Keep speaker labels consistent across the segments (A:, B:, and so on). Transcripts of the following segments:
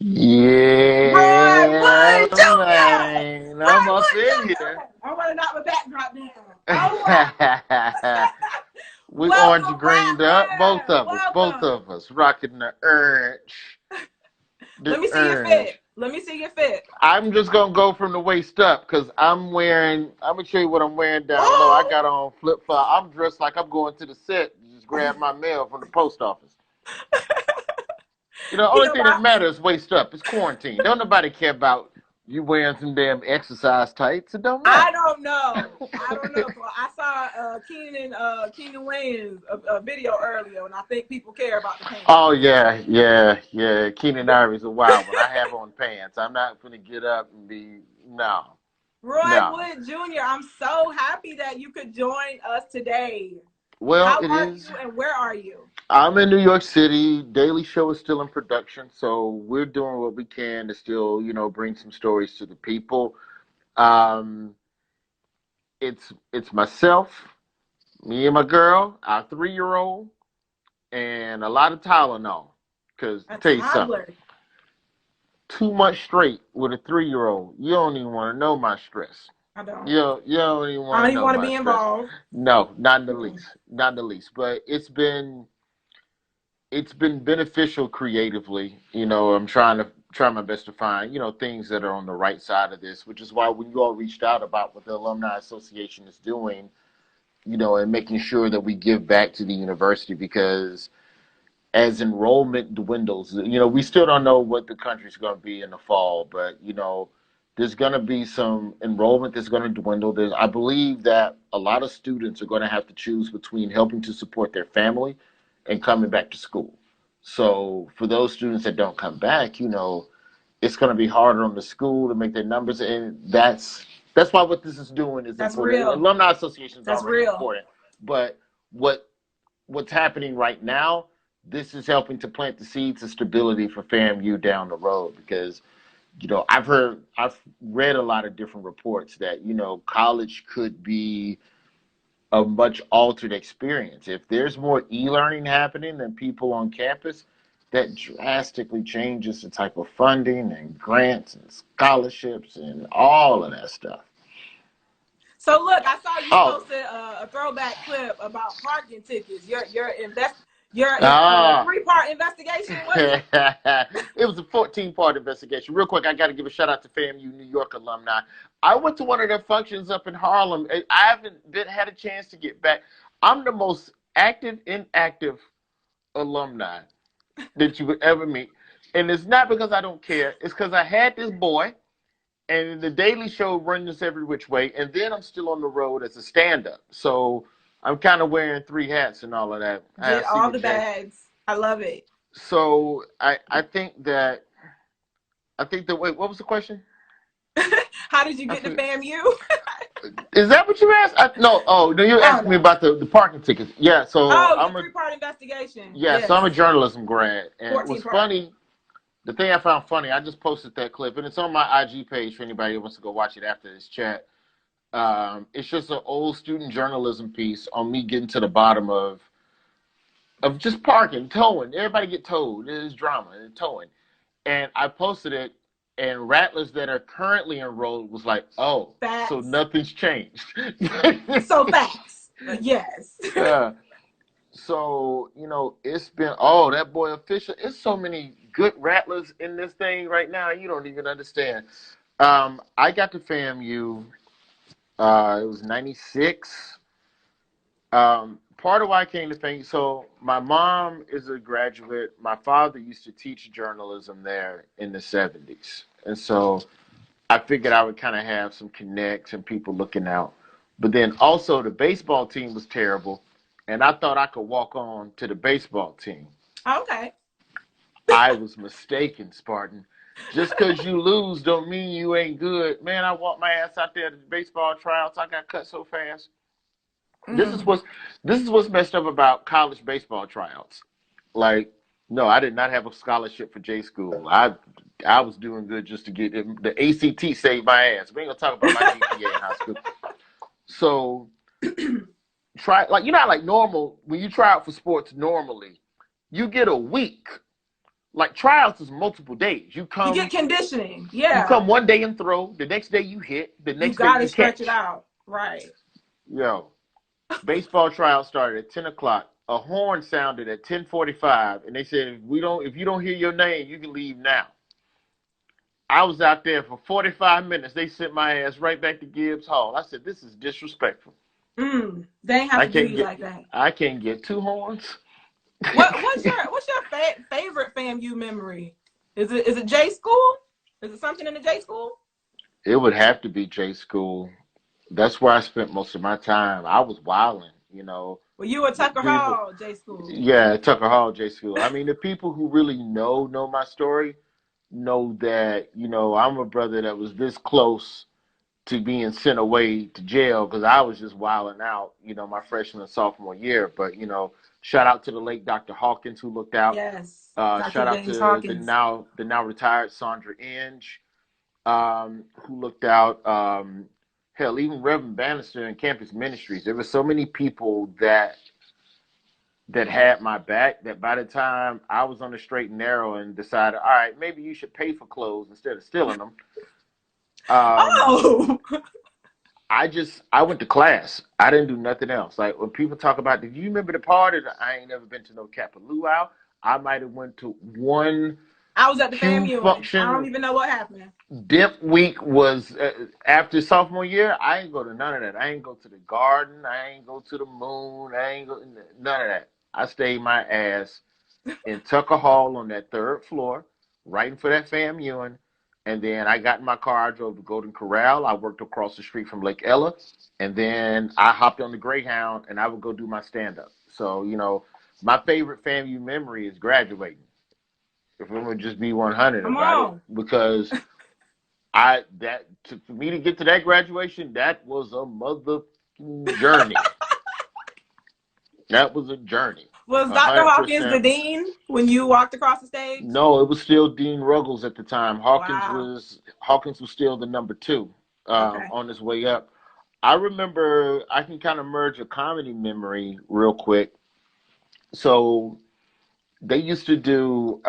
A: Roy
B: Yeah,
A: Wood Jr.
B: man.
A: Roy
B: I'm up
A: Wood
B: in
A: Jr.
B: here.
A: Okay, I want to knock my backdrop down. Oh wow.
B: We orange
A: Welcome,
B: greened up,
A: Rattler.
B: both
A: Welcome.
B: of us, rocking the
A: Let me see your
B: orange.
A: fit. Let me see your fit.
B: I'm just gonna go from the waist up because I'm wearing. I'm gonna show you what I'm wearing down low. I
A: Oh.
B: got on flip flop. I'm dressed like I'm going to the set. To just grab my mail from the post office. You know, the
A: You
B: only
A: know
B: thing that
A: what?
B: matters is waist up. It's quarantine. Don't nobody care about you wearing some damn exercise tights. It don't
A: I
B: matter.
A: don't know. I don't know. I saw Keenan Wayans a video earlier, and I think people care about the pants.
B: Oh yeah. Keenan Ivory's a wild one. I have on pants. I'm not gonna get up and be no,
A: Roy
B: no.
A: Wood Jr., I'm so happy that you could join us today.
B: Well,
A: How
B: it
A: are
B: is.
A: you and where are you?
B: I'm in New York City. Daily Show is still in production, so we're doing what we can to still, bring some stories to the people. Um, it's myself, me and my girl, our 3-year-old, and a lot of Tylenol. Cause
A: A
B: tell you something,
A: toddler.
B: too much straight with a 3-year-old, you don't even want to know my stress.
A: I don't.
B: You don't even
A: I
B: want
A: don't
B: to
A: even
B: know
A: want to
B: my
A: be
B: stress.
A: involved.
B: No, not in the
A: Mm-mm.
B: least, not in the least. But it's been beneficial creatively. I'm try my best to find things that are on the right side of this, which is why when you all reached out about what the Alumni Association is doing, and making sure that we give back to the university because as enrollment dwindles, we still don't know what the country's going to be in the fall, but there's going to be some enrollment that's going to dwindle. I believe that a lot of students are going to have to choose between helping to support their family and coming back to school. So for those students that don't come back, it's going to be harder on the school to make their numbers, and that's why what this is doing is
A: That's
B: important.
A: real.
B: Alumni Association is
A: That's
B: already
A: real.
B: important, but what what's happening right now, this is helping to plant the seeds of stability for FAMU down the road because I've read a lot of different reports that college could be a much altered experience if there's more e-learning happening than people on campus. That drastically changes the type of funding and grants and scholarships and all of that stuff.
A: So look, I saw you
B: Oh,
A: posted a throwback clip about parking tickets. Your
B: ah,
A: 3-part investigation. Was it?
B: it was a 14-part investigation. Real quick, I got to give a shout out to FAMU New York alumni. I went to one of their functions up in Harlem. I haven't had a chance to get back. I'm the most active, inactive alumni that you would ever meet. And it's not because I don't care. It's because I had this boy, and the Daily Show runs us every which way, and then I'm still on the road as a stand-up. So I'm kind of wearing 3 hats and all of that. I
A: Get
B: see
A: all the
B: what Jay.
A: bags. I love it.
B: So I think that wait, what was the question?
A: How did you
B: I
A: get to
B: forget.
A: FAMU?
B: Is that what you asked? No. Oh no, you
A: Oh
B: asked me
A: no.
B: about the parking tickets. Yeah. So
A: Oh, your
B: I'm a
A: 3-part investigation.
B: yeah. So I'm a
A: Yes.
B: journalism grad, and it
A: 14
B: was
A: part.
B: funny. The thing I found funny, I just posted that clip, and it's on my IG page for anybody who wants to go watch it after this chat. It's just an old student journalism piece on me getting to the bottom of just parking, towing. Everybody get towed. There's drama and towing. And I posted it, and rattlers that are currently enrolled was like, "Oh, so
A: Facts.
B: nothing's changed."
A: So facts. Yes.
B: uh, so it's been that boy official. It's so many good rattlers in this thing right now. You don't even understand. I got to FAMU. It was '96. Part of why I came to think, so my mom is a graduate. My father used to teach journalism there in the '70s, and so I figured I would kind of have some connects and people looking out. But then also the baseball team was terrible, and I thought I could walk on to the baseball team.
A: Okay.
B: I was mistaken, Spartan. Just because you lose don't mean you ain't good. Man, I walked my ass out there to the baseball tryouts. I got cut so fast. This is
A: Mm.
B: what's this is what's messed up about college baseball tryouts. Like, no, I did not have a scholarship for J school. I was doing good just to get it. The ACT saved my ass. We ain't gonna talk about my GPA in high school. So try like like normal when you try out for sports normally, you get a week like tryouts is multiple days.
A: You get conditioning.
B: You
A: Yeah.
B: come one day and throw, the next day you hit, the
A: You
B: next day
A: got to
B: you
A: stretch it
B: catch.
A: out. Right.
B: Yo, baseball tryout started at 10 o'clock. A horn sounded at 10:45, and they said if you don't hear your name, you can leave now. I was out there for 45 minutes. They sent my ass right back to Gibbs Hall. I said, this is disrespectful.
A: They ain't have to do you like that.
B: I can't get two horns.
A: What's your favorite FAMU memory? Is it J school? Is it something in the J school?
B: It would have to be J school. That's where I spent most of my time. I was wilding, you know.
A: Well, you were Tucker Hall J school.
B: Yeah, Tucker Hall J school. I mean, the people who really know my story know that, you know, I'm a brother that was this close to being sent away to jail because I was just wilding out, you know, my freshman and sophomore year. But, you know, shout out to the late Dr. Hawkins who looked out.
A: Yes.
B: Shout out to
A: Hawkins.
B: the now retired Sandra Inge, who looked out. Hell, even Reverend Bannister in campus ministries. There were so many people that had my back that by the time I was on the straight and narrow and decided, all right, maybe you should pay for clothes instead of stealing them. I went to class. I didn't do nothing else. Like when people talk about, did you remember the party? I ain't never been to no Kappa Luau. I might have went to one.
A: I was at the FAMU
B: function.
A: I don't even know what happened.
B: Dip week was after sophomore year. I ain't go to none of that. I ain't go to the garden. I ain't go to the moon. I ain't go none of that. I stayed my ass in Tucker Hall on that third floor, writing for that FAMU. And then I got in my car. I drove to Golden Corral. I worked across the street from Lake Ella. And then I hopped on the Greyhound, and I would go do my stand-up. So, you know, my favorite FAMU memory is graduating. If it would just be 100 about it. Because for me to get to that graduation, that was a mother journey. That was a journey.
A: Was Dr. 100%. Hawkins the dean when you walked across the stage?
B: No, it was still Dean Ruggles at the time. Hawkins was still the number 2 on his way up. I remember, I can kind of merge a comedy memory real quick. So they used to do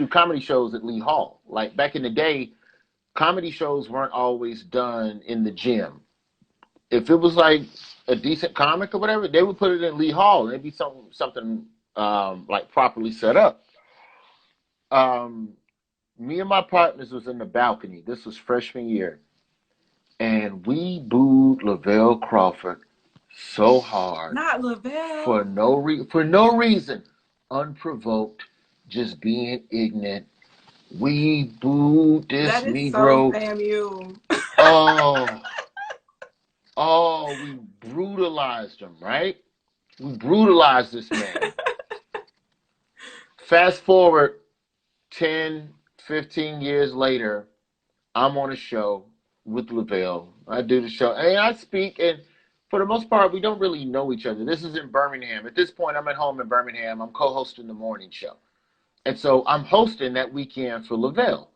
B: comedy shows at Lee Hall. Like back in the day, comedy shows weren't always done in the gym. If it was like a decent comic or whatever, they would put it in Lee Hall and it'd be something like properly set up. Me and my partners was in the balcony. This was freshman year. And we booed Lavelle Crawford so hard.
A: Not Lavelle.
B: For no reason. Unprovoked. Just being ignorant. We booed this
A: that is
B: Negro.
A: So FAMU.
B: We brutalized him, right? We brutalized this man. Fast forward 10, 15 years later, I'm on a show with Lavelle. I do the show, and I speak, and for the most part, we don't really know each other. This is in Birmingham. At this point, I'm at home in Birmingham. I'm co-hosting the morning show. And so I'm hosting that weekend for Lavelle.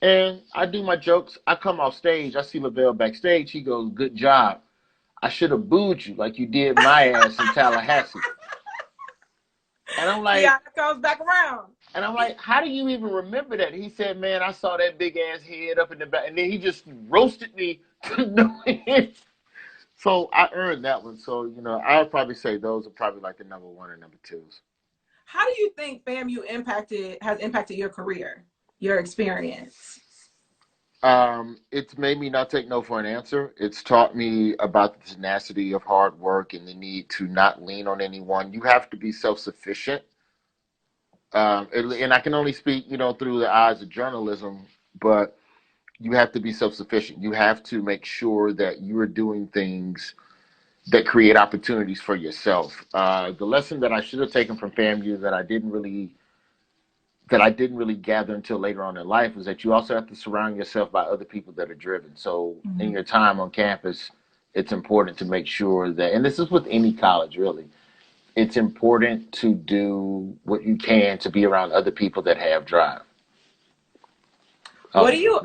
B: And I do my jokes. I come off stage. I see Lavelle backstage. He goes, good job. I should have booed you like you did my ass in Tallahassee. And I'm like,
A: yeah, it comes back around.
B: And I'm like, how do you even remember that? He said, man, I saw that big ass head up in the back. And then he just roasted me to no end. So I earned that one. So, you know, I would probably say those are probably like the number 1 and number 2s.
A: How do you think FAMU has impacted your career, your experience?
B: It's made me not take no for an answer. It's taught me about the tenacity of hard work and the need to not lean on anyone. You have to be self-sufficient. And I can only speak, you know, through the eyes of journalism, but you have to be self-sufficient. You have to make sure that you are doing things that create opportunities for yourself. The lesson that I should have taken from FAMU that I didn't really gather until later on in life is that you also have to surround yourself by other people that are driven. So in your time on campus, it's important to make sure that, and this is with any college really, it's important to do what you can to be around other people that have drive.
A: What is your,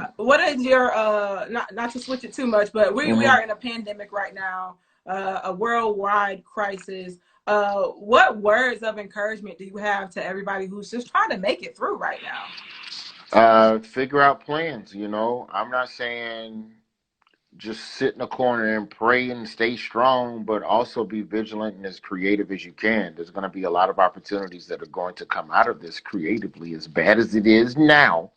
A: not to switch it too much, but we are in a pandemic right now, a worldwide crisis. What words of encouragement do you have to everybody who's just trying to make it through right now?
B: Figure out plans. I'm not saying just sit in a corner and pray and stay strong, but also be vigilant and as creative as you can. There's going to be a lot of opportunities that are going to come out of this creatively. As bad as it is now,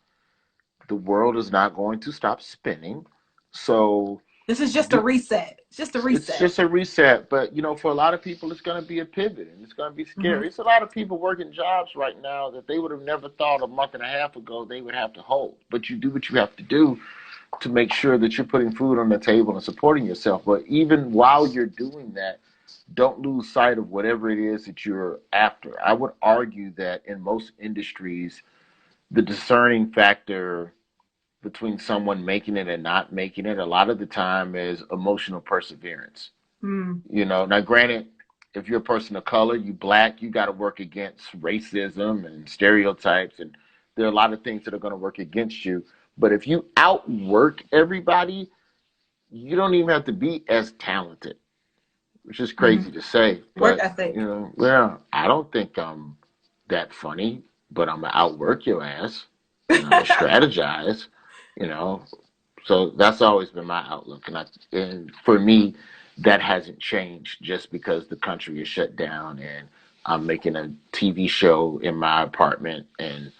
B: the world is not going to stop spinning. So
A: This is just a reset. It's just a
B: it's
A: reset.
B: just a reset. But, for a lot of people, it's going to be a pivot and it's going to be
A: Mm-hmm.
B: scary. It's a lot of people working jobs right now that they would have never thought a month and a half ago they would have to hold. But you do what you have to do to make sure that you're putting food on the table and supporting yourself. But even while you're doing that, don't lose sight of whatever it is that you're after. I would argue that in most industries, the discerning factor between someone making it and not making it a lot of the time is emotional perseverance.
A: Mm.
B: Now granted, if you're a person of color, you black, you got to work against racism and stereotypes, and there are a lot of things that are going to work against you. But if you outwork everybody, you don't even have to be as talented, which is
A: Mm-hmm.
B: crazy to say.
A: Work
B: But
A: ethic.
B: I don't think I'm that funny, but I'm gonna outwork your ass, and I'm gonna strategize. You know, so that's always been my outlook, and for me, that hasn't changed just because the country is shut down and I'm making a TV show in my apartment and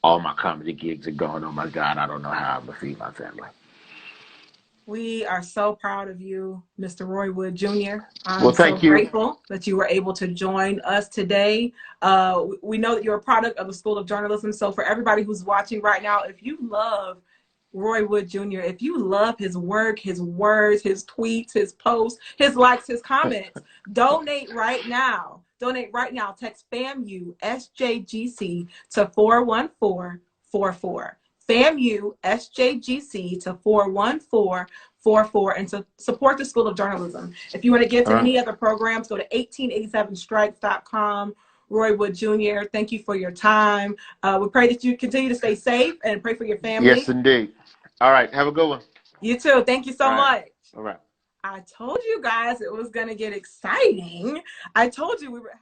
B: all my comedy gigs are going. Oh my God, I don't know how I'm gonna feed my family.
A: We are so proud of you, Mr. Roy Wood Jr.
B: Well,
A: I'm so
B: thank you.
A: grateful that you were able to join us today. We know that you're a product of the School of Journalism. So for everybody who's watching right now, if you love Roy Wood Jr., if you love his work, his words, his tweets, his posts, his likes, his comments, donate right now. Donate right now. Text FAMU SJGC to 41444. FAMU SJGC to 41444 and to support the School of Journalism. If you want to give to any other programs, go to 1887strikes.com. Roy Wood Jr., thank you for your time. We pray that you continue to stay safe and pray for your family.
B: Yes, indeed. All right. Have a good one.
A: You too. Thank you so much.
B: All right.
A: I told you guys it was going to get exciting. I told you we were